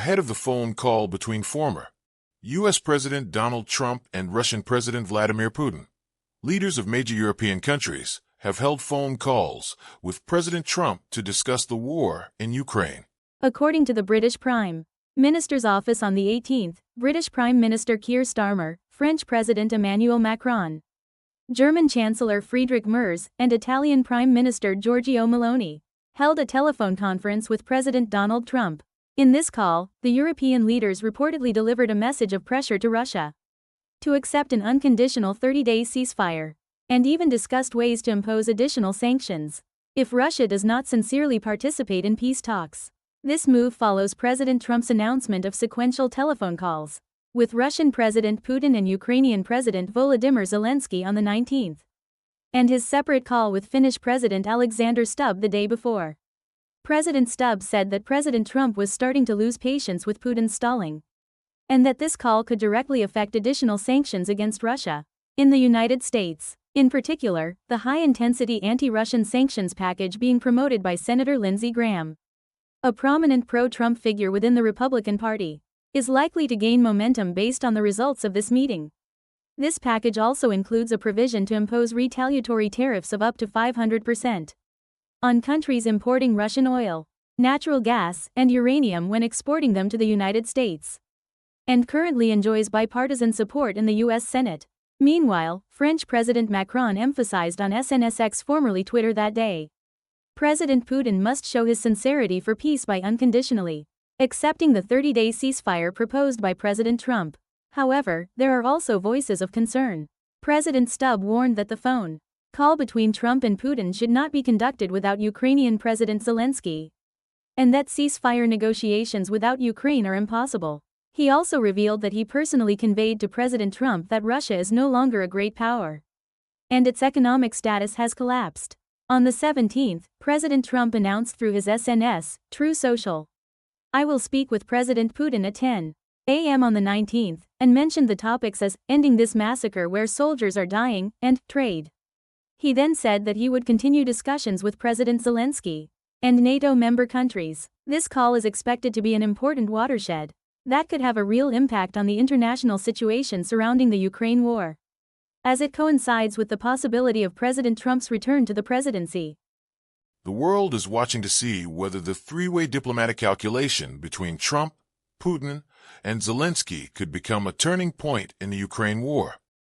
ahead of the phone call between former U.S. President Donald Trump and Russian President Vladimir Putin. Leaders of major European countries have held phone calls with President Trump to discuss the war in Ukraine. According to the British Prime Minister's office on the 18th, British Prime Minister Keir Starmer, French President Emmanuel Macron, German Chancellor Friedrich Merz, and Italian Prime Minister Giorgio Meloni held a telephone conference with President Donald Trump. In this call, the European leaders reportedly delivered a message of pressure to Russia to accept an unconditional 30-day ceasefire, and even discussed ways to impose additional sanctions if Russia does not sincerely participate in peace talks. This move follows President Trump's announcement of sequential telephone calls with Russian President Putin and Ukrainian President Volodymyr Zelensky on the 19th, and his separate call with Finnish President Alexander Stubb the day before. President Stubb said that President Trump was starting to lose patience with Putin's stalling, and that this call could directly affect additional sanctions against Russia. In the United States, in particular, the high-intensity anti-Russian sanctions package being promoted by Senator Lindsey Graham, a prominent pro-Trump figure within the Republican Party, is likely to gain momentum based on the results of this meeting. This package also includes a provision to impose retaliatory tariffs of up to 500% on countries importing Russian oil, natural gas, and uranium when exporting them to the United States, and currently enjoys bipartisan support in the U.S. Senate. Meanwhile, French President Macron emphasized on SNSX, formerly Twitter, that day, President Putin must show his sincerity for peace by unconditionally accepting the 30-day ceasefire proposed by President Trump. However, there are also voices of concern. President Stubb warned that the phone call between Trump and Putin should not be conducted without Ukrainian President Zelensky, and that ceasefire negotiations without Ukraine are impossible. He also revealed that he personally conveyed to President Trump that Russia is no longer a great power, and its economic status has collapsed. On the 17th, President Trump announced through his SNS, Truth Social, "I will speak with President Putin at 10 a.m. on the 19th, and mentioned the topics as ending this massacre where soldiers are dying, and trade." He then said that he would continue discussions with President Zelensky and NATO member countries. This call is expected to be an important watershed that could have a real impact on the international situation surrounding the Ukraine war, as it coincides with the possibility of President Trump's return to the presidency. The world is watching to see whether the three-way diplomatic calculation between Trump, Putin, and Zelensky could become a turning point in the Ukraine war.